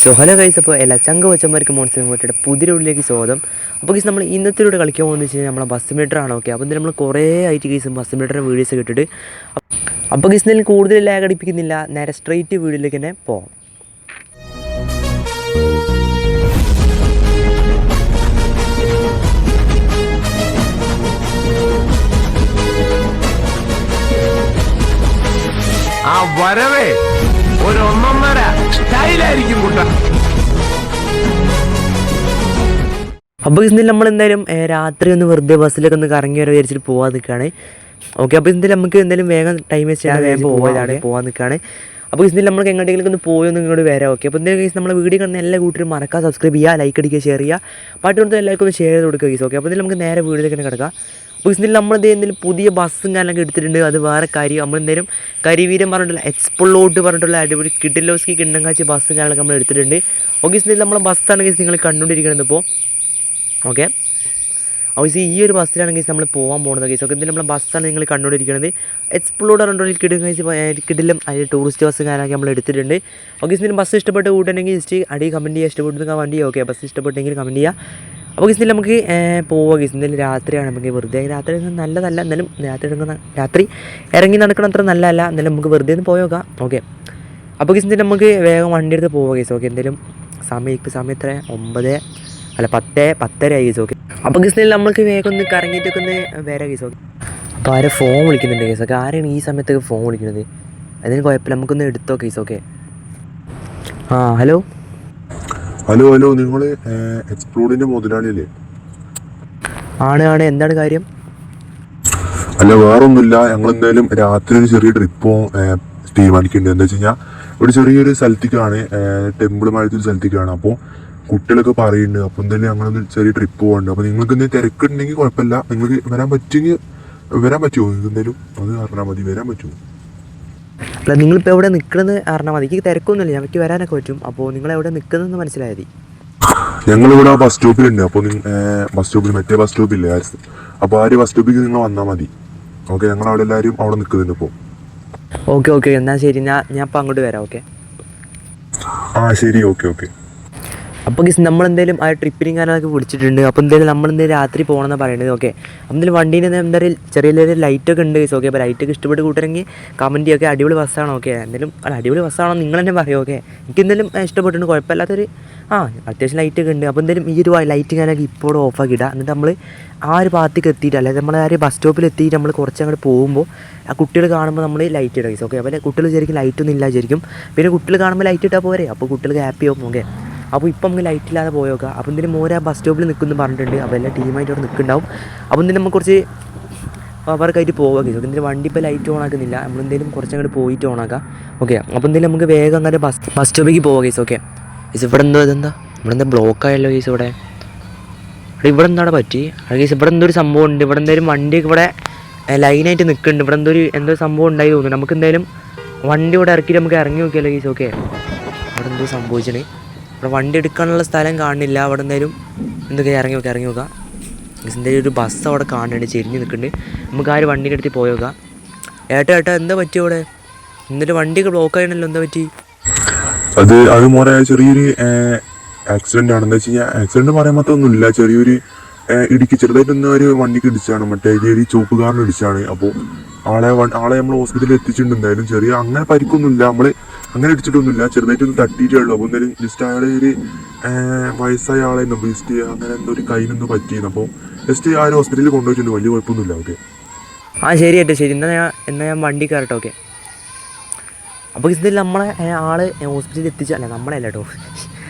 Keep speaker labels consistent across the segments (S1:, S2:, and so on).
S1: So hello guys, അപ്പോൾ എല്ലാ ചങ്കവച്ചന്മാർക്ക് monster മോട്ടിയുടെ പുതിയ ഉള്ളിലേക്ക് സ്വാഗതം. അപ്പോൾ ഗൈസ് നമ്മൾ ഇന്നത്തിലൂടെ കളിക്കാൻ പോകുന്നത് വെച്ച് കഴിഞ്ഞാൽ നമ്മളെ ബസ് മീറ്റർ ആണ്. ഓക്കെ, അപ്പോൾ നമ്മൾ കുറേ ആയിട്ട് ഗൈസ് ബസ് മീറ്ററിൻ്റെ വീഡിയോസ് കിട്ടിയിട്ട് അപ്പോൾ ഗൈസ് ഇതിൽ കൂടുതൽ ലാഗ് അടിപ്പിക്കുന്നില്ല, നേരെ സ്ട്രെയിറ്റ് വീഡിയോയിലേക്ക് തന്നെ പോകാം.
S2: ആ വരവേ ഒരു ഒന്നൊന്നര സ്റ്റൈലായിരിക്കും കൂട്ട.
S1: അപ്പോൾ ഇതിൽ നമ്മൾ എന്തായാലും രാത്രി ഒന്ന് വെറുതെ ബസ്സിലൊക്കെ ഒന്ന് കറങ്ങി വരെ വിചാരിച്ചിട്ട് പോകാൻ നിൽക്കുകയാണ്. ഓക്കെ, അപ്പോൾ ഇതിൽ നമുക്ക് എന്തായാലും വേഗം ടൈം വേസ്റ്റ് ചെയ്യാൻ വേഗം പോകാൻ നിൽക്കുകയാണ്. അപ്പോൾ ഇതിൽ നമുക്ക് എങ്ങോട്ടെങ്കിലും ഒന്ന് പോയി ഒന്ന് ഇങ്ങോട്ട് വരാം. ഓക്കെ, അപ്പോൾ എന്തായാലും കേസ് നമ്മളെ വീഡിയോ കാണുന്ന എല്ലാ കൂട്ടരും മറക്കാൻ സബ്സ്ക്രൈബ് ചെയ്യുക, ലൈക്ക് അടിക്കുക, ഷെയർ ചെയ്യുക, പാട്ട് കൊടുത്ത് എല്ലാവർക്കും ഒന്ന് ഷെയർ ചെയ്ത് കൊടുക്കുക കേസ്. ഓക്കെ, അപ്പോൾ ഇതിൽ നമുക്ക് നേരെ വീഡിയോയിലേക്ക് തന്നെ കിടക്കാം. അപ്പോൾ ഇതിൽ നമ്മൾ എന്തെങ്കിലും പുതിയ ബസ്സും കാര്യങ്ങളൊക്കെ എടുത്തിട്ടുണ്ട്. അത് വേറെ കാര്യം, നമ്മൾ എന്തായാലും കരിവീരം പറഞ്ഞിട്ടുള്ള എക്സ്പ്ലോട്ട് പറഞ്ഞിട്ടുള്ള അടിപൊളി കിഡിലോസ്കി കിണ്ണങ്കാച്ചി ബസ്സും കാര്യങ്ങളൊക്കെ നമ്മൾ എടുത്തിട്ടുണ്ട്. ഓക്കെ, ഇതിൽ നമ്മളെ ബസ്സാണ് കേസ് നിങ്ങൾ കണ്ടുകൊണ്ടിരിക്കുന്നത് ഇപ്പോൾ. ഓക്കെ, അപ്പോൾ ഈ ഒരു ബസ്സിലാണ് കേസ് നമ്മൾ പോകാൻ പോകുന്നത് കേസ്. ഓക്കെ, ഇതിൽ നമ്മളെ ബസ്സാണ് നിങ്ങൾ കണ്ടുകൊണ്ടിരിക്കുന്നത്. എക്സ്പ്ലോർ പറഞ്ഞിട്ടുള്ള കിഡിലും അതിൽ ടൂറിസ്റ്റ് ബസ്സും കാര്യങ്ങളൊക്കെ നമ്മൾ എടുത്തിട്ടുണ്ട്. ഓക്കെ, ഇതിൽ ബസ് ഇഷ്ടപ്പെട്ട് കൂട്ടുണ്ടെങ്കിൽ ജസ്റ്റ് അടി കമൻറ്റ് ചെയ്യുക, ഇഷ്ടപ്പെട്ടെങ്കിൽ കമൻറ്റ് ചെയ്യുക. ഓക്കെ, ബസ് ഇഷ്ടപ്പെട്ടെങ്കിൽ കമൻറ്റ് ചെയ്യുക. അപ്പോൾ ഇതിൽ നമുക്ക് പോവുക കേസ്. എന്തായാലും രാത്രിയാണ്, നമുക്ക് വെറുതെ രാത്രി നല്ലതല്ല, എന്നാലും രാത്രി ഇറങ്ങി നടക്കണം അത്ര നല്ലതല്ല, എന്നാലും നമുക്ക് വെറുതെ ഒന്ന് പോയി നോക്കാം. ഓക്കെ, അപ്പോൾ കേസ് നമുക്ക് വേഗം വണ്ടി എടുത്ത് പോവുക കേസ്. ഓക്കെ, എന്തെങ്കിലും സമയം എത്ര 10:10 ആയി കേസ്. ഓക്കെ, അപ്പോൾ കേസ് നമ്മൾക്ക് വേഗം ഒന്ന് കറങ്ങിയിട്ടൊക്കെ ഒന്ന് വരാം കേസ്. ഓക്കെ, അപ്പോൾ ആരെ ഫോൺ വിളിക്കുന്നുണ്ട് കേസ്. ഓക്കെ, ആരെയാണ് ഈ സമയത്തൊക്കെ ഫോൺ വിളിക്കുന്നത്? അതിന് കുഴപ്പമില്ല, നമുക്കൊന്ന് എടുത്തോ case. Okay, hello
S3: hello hello നിങ്ങൾ എക്സ്പ്ലോറിന്റെ മുതലാളിയല്ലേ?
S1: ആണ്. എന്താണ് കാര്യം?
S3: അല്ല, വേറൊന്നുമില്ല. ഞങ്ങൾ എന്തായാലും രാത്രി ഒരു ചെറിയ ട്രിപ്പ് തീരുമാനിക്കുന്നുണ്ട്. എന്താ വെച്ച് കഴിഞ്ഞാൽ ഒരു ചെറിയൊരു സ്ഥലത്തേക്കാണ്, ടെമ്പിളുമായിട്ട് ഒരു സ്ഥലത്തേക്കാണ്. അപ്പോൾ കുട്ടികളൊക്കെ പറയുന്നുണ്ട്. അപ്പോൾ എന്തായാലും ഞങ്ങളൊന്ന് ചെറിയ ട്രിപ്പ് പോകുന്നുണ്ട്. അപ്പോൾ നിങ്ങൾക്ക് എന്തെങ്കിലും തിരക്കുണ്ടെങ്കിൽ കുഴപ്പമില്ല, നിങ്ങൾക്ക് വരാൻ പറ്റുമോ? നിങ്ങൾക്ക് എന്തായാലും അത് പറഞ്ഞാൽ മതി, വരാൻ പറ്റുമോ?
S1: അല്ല, നിങ്ങളിപ്പോൾ എവിടെ നിൽക്കുന്നത് അറിഞ്ഞാൽ മതി. എനിക്ക് തിരക്കൊന്നുമില്ല, ഞങ്ങൾക്ക് വരാനൊക്കെ പറ്റും. അപ്പോൾ നിങ്ങൾ എവിടെ നിൽക്കുന്നതെന്ന് മനസ്സിലായാൽ മതി.
S3: ഞങ്ങളിവിടെ ബസ് സ്റ്റോപ്പിലുണ്ട്. അപ്പോൾ ബസ് സ്റ്റോപ്പിൽ മറ്റേ ബസ് സ്റ്റോപ്പില്ലേ, അപ്പോൾ ആ ഒരു ബസ് സ്റ്റോപ്പിലേക്ക് നിങ്ങൾ വന്നാൽ മതി. ഓക്കെ, ഞങ്ങൾ അവിടെ എല്ലാവരും അവിടെ നിൽക്കുന്നുണ്ട് ഇപ്പോൾ.
S1: ഓക്കെ, എന്നാൽ ശരി, ഞാൻ ഇപ്പോൾ അങ്ങോട്ട് വരാം. ഓക്കെ,
S3: ശരി. ഓക്കെ.
S1: അപ്പോൾ ഗീസ് നമ്മളെന്തായാലും ആ ട്രിപ്പിനും കാര്യങ്ങളൊക്കെ വിളിച്ചിട്ടുണ്ട്. അപ്പോൾ എന്തായാലും നമ്മളെന്തായാലും രാത്രി പോകണമെന്നാണ് പറയുന്നത്. ഓക്കെ, എന്തായാലും വണ്ടീൻ്റെ എന്തായാലും ചെറിയ ലൈറ്റൊക്കെ ഉണ്ട് ഗീസ്. ഓക്കെ, അപ്പോൾ ലൈറ്റൊക്കെ ഇഷ്ടപ്പെട്ട് കൂട്ടണമെങ്കിൽ കമൻറ്റ് ചെയ്യുക. അടിപൊളി ബസ്സാണോ? ഓക്കെ, എന്തായാലും അടിപൊളി ബസ്സാണോ നിങ്ങൾ തന്നെ പറയും. ഓക്കെ, എനിക്ക് എന്തായാലും ഇഷ്ടപ്പെട്ടിട്ടുണ്ട്, കുഴപ്പമില്ലാത്തൊരു അത്യാവശ്യം ലൈറ്റൊക്കെ ഉണ്ട്. അപ്പോൾ എന്തായാലും ഈ ഒരു ലൈറ്റ് ഞാനൊക്കെ ഇപ്പോൾ ഓഫാക്കി ഇടാം. എന്നിട്ട് നമ്മൾ ആ ഒരു ഭാഗത്തേക്ക് എത്തിയിട്ട്, അല്ലാതെ നമ്മൾ ആ ഒരു ബസ് സ്റ്റോപ്പിൽ എത്തിയിട്ട് നമ്മൾ കുറച്ച് അങ്ങോട്ട് പോകുമ്പോൾ ആ കുട്ടികൾ കാണുമ്പോൾ നമ്മൾ ലൈറ്റ് ഇടുക ഗീസ്. ഓക്കെ, അപ്പോൾ കുട്ടികൾ ശരിക്കും ലൈറ്റൊന്നും ഇല്ല വിചാരിക്കും. പിന്നെ കുട്ടികൾ കാണുമ്പോൾ ലൈറ്റ് ഇട്ടാൽ പോരെ, അപ്പോൾ കുട്ടികൾക്ക് ഹാപ്പി ആവും. ഓക്കെ, അപ്പോൾ ഇപ്പം നമുക്ക് ലൈറ്റ് ഇല്ലാതെ പോയോക്കാം. അപ്പോൾ എന്തെങ്കിലും മോരെ ബസ് സ്റ്റോപ്പിൽ നിൽക്കുമെന്ന് പറഞ്ഞിട്ടുണ്ട്. അപ്പോൾ എല്ലാ ടീമായിട്ട് അവിടെ നിൽക്കുന്നുണ്ടാവും. അപ്പോൾ എന്തെങ്കിലും നമുക്ക് കുറച്ച് അവർക്കായിട്ട് പോകാം കേസ്. എന്തെങ്കിലും വണ്ടി ഇപ്പോൾ ലൈറ്റ് ഓൺ ആക്കുന്നില്ല, നമ്മളെന്തെങ്കിലും കുറച്ചങ്ങോട്ട് പോയിട്ട് ഓൺ ആക്കാം. ഓക്കെ, അപ്പോൾ എന്തെങ്കിലും നമുക്ക് വേഗം അങ്ങനെ ബസ് സ്റ്റോപ്പിലേക്ക് പോകാം കേസ്. ഓക്കെ കേസ്, ഇവിടെ എന്താ ബ്ലോക്ക് ആയല്ലോ കേസ്. ഇവിടെ എന്താണ് പറ്റി കേസ്? ഇവിടെ എന്തോ ഒരു സംഭവം ഉണ്ട്. ഇവിടെ എന്തായാലും വണ്ടിയൊക്കെ ഇവിടെ ലൈനായിട്ട് നിൽക്കുന്നുണ്ട്. ഇവിടെ എന്തോ സംഭവം ഉണ്ടായി തോന്നുന്നു. നമുക്ക് എന്തായാലും വണ്ടി ഇവിടെ ഇറക്കിയിട്ട് നമുക്ക് ഇറങ്ങി നോക്കിയല്ലോ കേസ്. ഓക്കെ, അവിടെ എന്തോ സംഭവിച്ചത്. ഇവിടെ വണ്ടി എടുക്കാനുള്ള സ്ഥലം കാണുന്നില്ല. അവിടെ എന്തായാലും എന്തൊക്കെ ഇറങ്ങി നോക്കാം. എന്തായാലും ഒരു ബസ് അവിടെ കാണുന്നുണ്ട്, ചെരിഞ്ഞ് നിൽക്കുന്നുണ്ട്. നമുക്ക് ആ ഒരു വണ്ടീൻ്റെ അടുത്ത് പോയി നോക്കാം. ഏട്ടാ എന്താ പറ്റി അവിടെ? എന്നിട്ട് വണ്ടിയൊക്കെ ബ്ലോക്ക് ആയണല്ലോ, എന്താ പറ്റി?
S3: അത് മോനെ ചെറിയൊരു ആക്സിഡന്റ് ആണ്. എന്താ വെച്ച് കഴിഞ്ഞാൽ ആക്സിഡന്റ് പറയാൻ മാത്രമൊന്നുമില്ല, ചെറിയൊരു ചെറുതായിട്ടൊന്നും ഒരു വണ്ടിക്ക് ഇടിച്ചാണ്, മറ്റേ ഒരു ചുവപ്പ് കാറിന് ഇടിച്ചാണ്. അപ്പോൾ ആളെ നമ്മൾ ഹോസ്പിറ്റലിൽ എത്തിച്ചിട്ടുണ്ട്. എന്തായാലും ചെറിയ അങ്ങനെ പരിക്കൊന്നുമില്ല, നമ്മൾ അങ്ങനെ ഇടിച്ചിട്ടൊന്നുമില്ല, ചെറുതായിട്ടൊന്ന് തട്ടിയിട്ടേ ഉള്ളൂ. അപ്പോൾ എന്തായാലും ജസ്റ്റ് അയാളെ ഒരു വയസ്സായ ആളായിരുന്നു, ജസ്റ്റ് അങ്ങനെ എന്തോ ഒരു കയ്യിനൊന്നും പറ്റിയിരുന്നു. അപ്പോൾ ജസ്റ്റ് ആ ഒരു ഹോസ്പിറ്റലിൽ കൊണ്ടുപോയിട്ടുണ്ട്, വലിയ കുഴപ്പമൊന്നുമില്ല. ഓക്കെ,
S1: ശരി എന്നാൽ ഞാൻ വണ്ടി കയറട്ടെ. ഓക്കെ, അപ്പോൾ ഇതിൽ നമ്മളെ ആള് ഹോസ്പിറ്റലിൽ എത്തിച്ചല്ല, നമ്മളല്ല കേട്ടോ,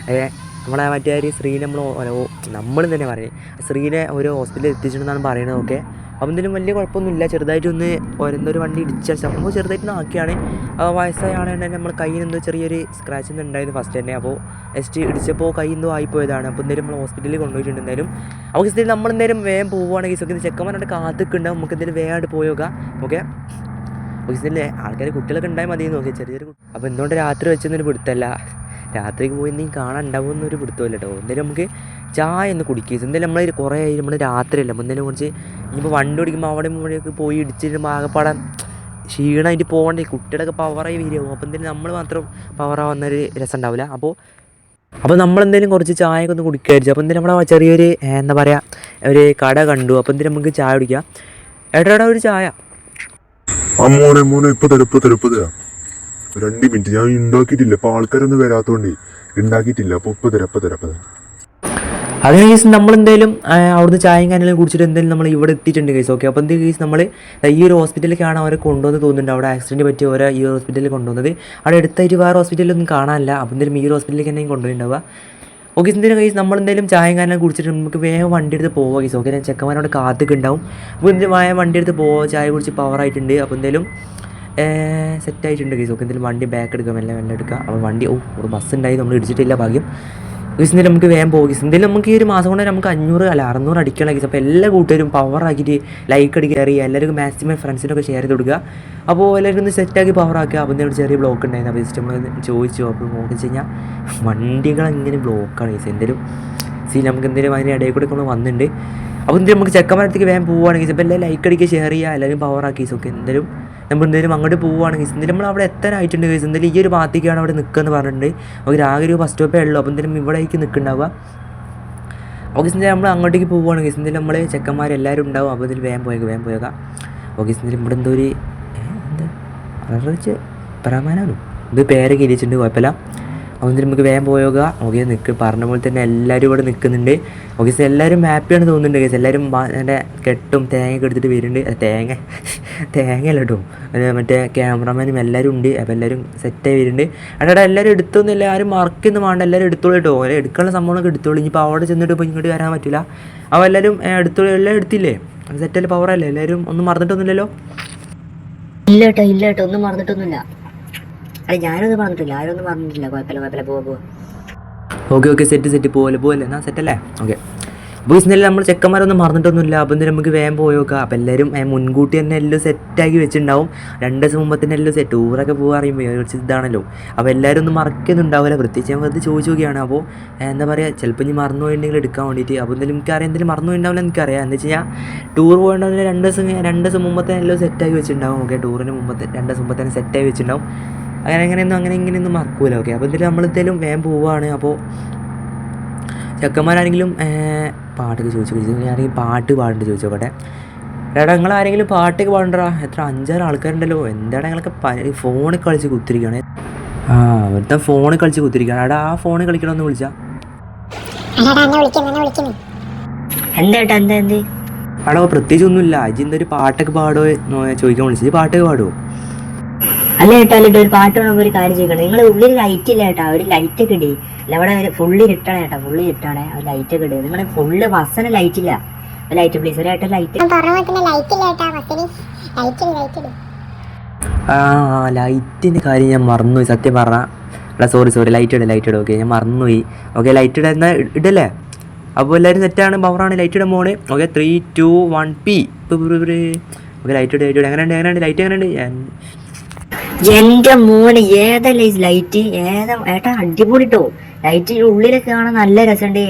S1: നമ്മളെ മറ്റേ ഒരു സ്ത്രീനെ നമ്മൾ തന്നെ പറയും, സ്ത്രീനെ ഒരു ഹോസ്പിറ്റലിൽ എത്തിച്ചിട്ടുണ്ടെന്നാണ് പറയുന്നത്. ഓക്കെ, അപ്പോൾ എന്തെങ്കിലും വലിയ കുഴപ്പമൊന്നുമില്ല, ചെറുതായിട്ടൊന്ന് ഓരോന്നൊരു വണ്ടി ഇടിച്ചാൽ സംഭവം ചെറുതായിട്ട് ആക്കിയാണ്. വയസ്സായ ആളെ നമ്മൾ കയ്യിൽ എന്തോ ചെറിയൊരു സ്ക്രാച്ച് ഒന്നും ഉണ്ടായിരുന്നു ഫസ്റ്റ് തന്നെ. അപ്പോൾ ജസ്റ്റ് ഇടിച്ചപ്പോൾ കൈ എന്തോ ആയിപ്പോയതാണ്. അപ്പോൾ എന്തായാലും നമ്മൾ ഹോസ്പിറ്റലിൽ കൊണ്ടുപോയിട്ടുണ്ട്. എന്തായാലും അപ്പോൾ ഇതിൽ നമ്മളെന്തായാലും വേഗം പോവുകയാണെങ്കിൽ ഓക്കെ, ചെക്കന്മാരുടെ കാത്തിക്കുണ്ടാവും, നമുക്ക് എന്തായാലും വേഗമായിട്ട് പോയോക്കാം. ഓക്കെ, ഇതില്ലേ ആൾക്കാർ കുട്ടികളൊക്കെ ഉണ്ടായി മതി നോക്കി ചെറിയൊരു. അപ്പോൾ എന്തുകൊണ്ട് രാത്രി വെച്ചൊന്നൊരു പിടുത്തല്ല, രാത്രിക്ക് പോയി എന്തെങ്കിലും കാണാൻ ഉണ്ടാവുമെന്നൊരു പിടുത്തമില്ല കേട്ടോ. എന്തായാലും നമുക്ക് ചായ ഒന്ന് കുടിക്കുക. എന്തായാലും നമ്മൾ കുറേ നമ്മൾ രാത്രിയല്ല, എന്തായാലും കുറച്ച് ഇനിയിപ്പോൾ വണ്ടി ഓടിക്കുമ്പോൾ അവിടെ ഇവിടെയൊക്കെ പോയി ഇടിച്ചിട്ട് ആകെപ്പാടാൻ ക്ഷീണമായിട്ട് പോകണ്ടേ, കുട്ടികളൊക്കെ പവറായി വരികയാവും. അപ്പോൾ എന്തായാലും നമ്മൾ മാത്രം പവറാവുന്നൊരു രസം ഉണ്ടാവില്ല. അപ്പോൾ അപ്പോൾ നമ്മളെന്തെങ്കിലും കുറച്ച് ചായയൊക്കെ ഒന്ന് കുടിക്കായിരിച്ചു. അപ്പോൾ എന്തെങ്കിലും നമ്മുടെ ചെറിയൊരു എന്താ പറയുക ഒരു കട കണ്ടു. അപ്പോൾ എന്തെങ്കിലും നമുക്ക് ചായ കുടിക്കാം. ഏട്ടാ ഒരു ചായ.
S3: ആ മോനെ ഇപ്പൊ തരാം 2 മിനിറ്റ്. ഞാൻ ഉണ്ടാക്കിയിട്ടില്ല, ഇപ്പൊ ആൾക്കാരൊന്നും വരാത്തോണ്ട് ഉണ്ടാക്കിയിട്ടില്ല. അപ്പൊ ഇപ്പൊ തരാം.
S1: അതിന് കേസ് നമ്മളെന്തായാലും അവിടുന്ന് ചായയും കാര്യങ്ങളും കുടിച്ചിട്ട് എന്തായാലും നമ്മൾ ഇവിടെ എത്തിയിട്ടുണ്ട് കേസ്. ഓക്കെ, അപ്പോൾ എന്തെങ്കിലും കേസ് നമ്മൾ ഈ ഒരു ഹോസ്പിറ്റലിലേക്കാണ് അവരെ കൊണ്ടുവന്ന് തോന്നുന്നുണ്ട്. അവിടെ ആക്സിഡൻറ്റ് പറ്റി ഓരോ ഈ ഹോസ്പിറ്റലിൽ കൊണ്ടുവന്നത്. അവിടെ അടുത്തായിട്ട് വേറെ ഹോസ്പിറ്റലൊന്നും കാണാനില്ല. അപ്പോൾ എന്തായാലും ഈ ഒരു ഹോസ്പിറ്റലിലേക്ക് തന്നെ കൊണ്ടുപോയിട്ടുണ്ടാവുക. ഓക്കെ, എന്തെങ്കിലും കേസ് നമ്മളെന്തായാലും ചായയും കാര്യങ്ങളും കുടിച്ചിട്ട് നമുക്ക് വേഗം വണ്ടി എടുത്ത് പോവുക കേസ്. ഓക്കെ, ഞാൻ ചെക്കന്മാരോട് കാത്തൊക്കെ ഉണ്ടാവും. അപ്പോൾ എന്തെങ്കിലും വണ്ടി എടുത്ത് പോവുക. ചായ കുടിച്ച് പവറായിട്ടുണ്ട്. അപ്പോൾ എന്തായാലും സെറ്റായിട്ടുണ്ട് കേസ്. ഓക്കെ, എന്തെങ്കിലും വണ്ടി ബാക്ക് എടുക്കാം, എല്ലാം എടുക്കുക. അപ്പോൾ വണ്ടി ഒരു ബസ് ഉണ്ടായി, നമ്മൾ ഇടിച്ചിട്ടില്ല ഭാഗ്യം. കേസ് എന്തെങ്കിലും നമുക്ക് വേഗം പോകും കേസ്. എന്തെങ്കിലും നമുക്ക് ഈ ഒരു മാസം കൊണ്ട് നമുക്ക് 600 അടിക്കണം കേസ്. അപ്പോൾ എല്ലാ കൂട്ടുകാരും പവറാക്കിയിട്ട് ലൈക്ക് അടിക്കുക, അറിയുക, എല്ലാവർക്കും മാക്സിമം ഫ്രണ്ട്സിനൊക്കെ ഷെയർ ചെയ്ത് കൊടുക്കുക. അപ്പോൾ എല്ലാവരും ഒന്ന് സെറ്റാക്കി പവറാക്കുക. അപ്പോൾ എന്തെങ്കിലും ചെറിയ ബ്ലോക്ക് ഉണ്ടായിരുന്നു. അപ്പോൾ ജസ്റ്റ് നമ്മൾ ചോദിച്ചു. അപ്പോൾ നോക്കി കഴിഞ്ഞാൽ വണ്ടികളെങ്ങനെ ബ്ലോക്കാണ് കേസ്. എന്തെങ്കിലും നമുക്ക് എന്തെങ്കിലും അതിന് ഇടയിൽ കൂടെ നമ്മൾ വന്നിട്ടുണ്ട്. അപ്പോൾ എന്തെങ്കിലും നമുക്ക് ചെക്കന്മാരത്തേക്ക് വേഗം പോവുകയാണെങ്കിൽ അപ്പോൾ എല്ലാം ലൈക്ക് അടിക്കുക, ഷെയർ ചെയ്യുക, എല്ലാവരും പവറാക്കി കേസ്. ഓക്കെ, എന്തെങ്കിലും നമ്മൾ എന്തെങ്കിലും അങ്ങോട്ട് പോവുകയാണെങ്കിൽ എന്തെങ്കിലും നമ്മൾ അവിടെ എത്താനായിട്ടുണ്ട് കേസ്. എന്തെങ്കിലും ഈ ഒരു ഭാഗത്തേക്കാണ് അവിടെ നിൽക്കുകയെന്ന് പറഞ്ഞിട്ടുണ്ട്. ഓക്കെ, ആകെ ഒരു ബസ് സ്റ്റോപ്പേ ഉള്ളൂ. അപ്പോൾ എന്തെങ്കിലും ഇവിടേക്ക് നിൽക്കുന്നുണ്ടാവുക. ഓക്കെ, എന്തെങ്കിലും നമ്മൾ അങ്ങോട്ടേക്ക് പോവുകയാണ് കേസ്. എന്തെങ്കിലും നമ്മൾ ചെക്കന്മാരെല്ലാവരും ഉണ്ടാവും. അപ്പോൾ ഇതിൽ വേഗം പോയേക്കാം. ഓക്കെ, എന്തെങ്കിലും ഇവിടെ എന്തോ ഒരു എന്താ പ്രമാനാണോ ഇത് പേരൊക്കെ ഇരിച്ചിട്ടുണ്ട്, കുഴപ്പമില്ല. അപ്പോൾ എന്തെങ്കിലും നമുക്ക് വേഗം പോയോക. ഓക്കെ, പറഞ്ഞ പോലെ തന്നെ എല്ലാവരും ഇവിടെ നിൽക്കുന്നുണ്ട്. ഓക്കെ, എല്ലാവരും ഹാപ്പിയാണ് തോന്നുന്നുണ്ട് കേസ്. എല്ലാവരും എൻ്റെ കെട്ടും തേങ്ങയൊക്കെ എടുത്തിട്ട് വരുന്നുണ്ട്. തേങ്ങയല്ല കേട്ടോ, മറ്റേ ക്യാമറമാനും എല്ലാവരും ഉണ്ട്. അപ്പോൾ എല്ലാവരും സെറ്റായി വരുന്നുണ്ട്. എല്ലാവരും എടുത്തൊന്നുമില്ല, ആരും മറക്കൊന്നും വേണ്ട, എല്ലാവരും എടുത്തോളൂ കേട്ടോ. എടുക്കാനുള്ള സംഭവങ്ങളൊക്കെ എടുത്തോളൂ. ഇനിയിപ്പോൾ അവിടെ ചെന്നിട്ട് ഇപ്പോൾ ഇങ്ങോട്ട് വരാൻ പറ്റില്ല. അപ്പോൾ എല്ലാവരും എടുത്തോളൂ. എല്ലാം എടുത്തില്ലേ? സെറ്റല്ലേ, പവറല്ലേ? എല്ലാവരും ഒന്നും മറന്നിട്ടൊന്നുമില്ലല്ലോ?
S4: ഇല്ല കേട്ടോ ഒന്നും മറന്നിട്ടൊന്നുമില്ല. അല്ല ഞാനൊന്നും പറഞ്ഞിട്ടില്ല, ആരൊന്നും പറഞ്ഞിട്ടില്ല. കുഴപ്പമില്ല പോവാ.
S1: ഓക്കെ, സെറ്റ് പോലെ എന്നാൽ സെറ്റല്ലേ? ഓക്കെ, അപ്പോൾ ഇന്നലെ നമ്മൾ ചെക്കന്മാരൊന്നും മറന്നിട്ടൊന്നുമില്ല. അപ്പോൾ എന്തെങ്കിലും നമുക്ക് വേഗം പോയോക്കാം. അപ്പോൾ എല്ലാവരും മുൻകൂട്ടി തന്നെ എല്ലാം സെറ്റാക്കി വെച്ചിട്ടുണ്ടാവും. 2 ദിവസം മുമ്പ് തന്നെ എല്ലാം സെറ്റ്. ടൂറൊക്കെ പോകാൻ അറിയുമ്പോൾ കുറച്ച് ഇതാണല്ലോ. അപ്പോൾ എല്ലാവരും ഒന്നും മറക്കുന്നുണ്ടാവില്ല. പ്രത്യേകിച്ച് ഞാൻ വെറുതെ ചോദിച്ചു നോക്കിയാണ്. അപ്പോൾ എന്താ പറയുക, ചിലപ്പോൾ ഇനി മറന്നു പോയിട്ടുണ്ടെങ്കിൽ എടുക്കാൻ വേണ്ടിയിട്ട്. അപ്പോൾ എന്തെങ്കിലും എനിക്കറിയാം, എന്തെങ്കിലും മറന്നു പോയിട്ടുണ്ടാവില്ല എനിക്കറിയാം. എന്താ വെച്ച് കഴിഞ്ഞാൽ ടൂർ പോകേണ്ടതിന് 2 ദിവസം മുമ്പ് തന്നെ എല്ലാം സെറ്റാക്കി വെച്ചിട്ടുണ്ടാവും. ഓക്കെ, ടൂറിന് 2 ദിവസം മുമ്പ് തന്നെ സെറ്റാക്കി വെച്ചിട്ടുണ്ടാവും. ഇങ്ങനെയൊന്നും മറക്കൂല. ഓക്കെ, അപ്പോൾ എന്തെങ്കിലും നമ്മളെന്തെങ്കിലും വേഗം പോവുകയാണ്. അപ്പോൾ ചെക്കന്മാരാണെങ്കിലും പാട്ടൊക്കെ ചോദിച്ചു. ഞാനെങ്കിൽ പാട്ട് പാടേണ്ട ചോദിച്ചോട്ടെ. നിങ്ങൾ ആരെങ്കിലും പാട്ടൊക്കെ പാടണ്ടാ? എത്ര 5-6 ആൾക്കാരുണ്ടല്ലോ. എന്താണ് ഞങ്ങളൊക്കെ ഫോണിൽ കളിച്ച് കുത്തിരിക്കുകയാണ്. ഒരുത്തൻ ഫോണിൽ കളിച്ച് കുത്തിരിക്കുകയാണ്. ആ ഫോണിൽ കളിക്കണമെന്ന് വിളിച്ചാ
S4: എന്താ
S1: പ്രത്യേകിച്ച് ഒന്നുമില്ല. ഒരു പാട്ടൊക്കെ പാടുമോ ചോദിക്കാൻ വിളിച്ചത്. പാട്ടൊക്കെ പാടുമോ?
S4: അല്ല ഒരു പാട്ട് വേണമെങ്കിൽ ഒരു കാര്യം ചോദിക്കണം. നിങ്ങൾ ഉള്ളിൽ ലൈറ്റ് ഇല്ല കേട്ടോ, ഒരു ലൈറ്റ് ഒക്കെ ഇടി. അല്ല അവിടെ ഫുള്ള് ഇരുട്ടാണ് കേട്ടോ, ഒരു ലൈറ്റ് ഒക്കെ ഇടുക. നിങ്ങൾ ഫുള്ള് ബസ്സിന് ലൈറ്റ് ഇല്ല. ലൈറ്റ് പ്ലീസ്, ഒരു ഏട്ടൻ ലൈറ്റ്.
S1: ലൈറ്റിൻ്റെ കാര്യം ഞാൻ മറന്നുപോയി സത്യം പറഞ്ഞാൽ. സോറി, ലൈറ്റ് ഇടും. ഓക്കെ, ഞാൻ മറന്നുപോയി. ഓക്കെ, ലൈറ്റ് ഇടാൻ ഇടല്ലേ? അപ്പോൾ എല്ലാവരും സെറ്റാണ്, പവറാണ്. ലൈറ്റ് ഇടാൻ പോണേ. Okay, 3, 2, 1 P. ഓക്കെ, ലൈറ്റ് ഇടും. എങ്ങനെയുണ്ട് ലൈറ്റ്? എങ്ങനെയുണ്ട്?
S4: എന്റെ മോനെ ഏതല്ലേ ലൈറ്റ്? ഏട്ടാ അടിപൊളിട്ടോ. ലൈറ്റിന്റെ ഉള്ളിലൊക്കെ കാണാൻ നല്ല രസമുണ്ട്.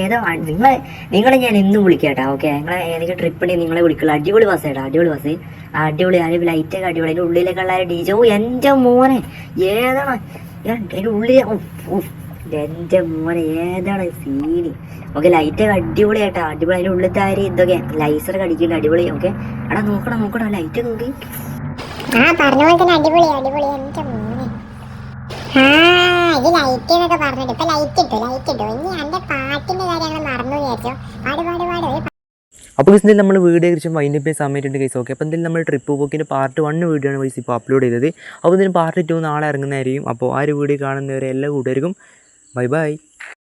S4: നിങ്ങളെ ഞാൻ എന്നും വിളിക്കാട്ടാ. ഓക്കെ, നിങ്ങളെ ഏതെങ്കിലും ട്രിപ്പിന് നിങ്ങളെ വിളിക്കുള്ളൂ. അടിപൊളി ബസ് അടിപൊളി. ലൈറ്റൊക്കെ അടിപൊളി. അതിന്റെ ഉള്ളിലേക്കുള്ള ഡിജോ എന്റെ മോനെ ഏതാണ്? അതിന്റെ ഉള്ളിൽ എന്റെ മോനെ ഏതാണ് സീന്? ഓക്കെ, ലൈറ്റൊക്കെ അടിപൊളി കേട്ടാ, അടിപൊളി. അതിന്റെ ഉള്ളിലത്തെ ഇതൊക്കെ ലൈസറൊക്കെ അടിക്കുന്നുണ്ട്, അടിപൊളി. ഓക്കെ, എടാ നോക്കണം ലൈറ്റ് നോക്കി.
S5: പറഞ്ഞ പോലെ തന്നെ അടിപൊളി എന്റെ മോനെ. ഇത് ലൈറ്റ് എന്നൊക്കെ പറഞ്ഞിട്ട് ഇപ്പൊ ലൈറ്റ് ഇട്ടു. ഇനി എന്റെ പാട്ടിന്റെ കാര്യങ്ങൾ മറന്നു വിചാരിച്ചോ. പാട്.
S1: അപ്പോൾ ഇതിൽ നമ്മൾ വീഡിയോ കുറിച്ച് വൈൻഡ് അപ്പ് സമയത്തുണ്ട് കേസ്. ഓക്കെ, അപ്പോൾ എന്തെങ്കിലും നമ്മൾ ട്രിപ്പ് പോക്കിൻ്റെ പാർട്ട് 1 വീഡിയോ ആണ് ഇപ്പോൾ അപ്ലോഡ് ചെയ്തത്. അപ്പോൾ ഇതിന് പാർട്ട് 2 നാളെ ഇറങ്ങുന്നതായിരിക്കും. അപ്പോൾ ആ ഒരു വീഡിയോ കാണുന്നവരെ എല്ലാ കൂട്ടുകാർക്കും ബൈ.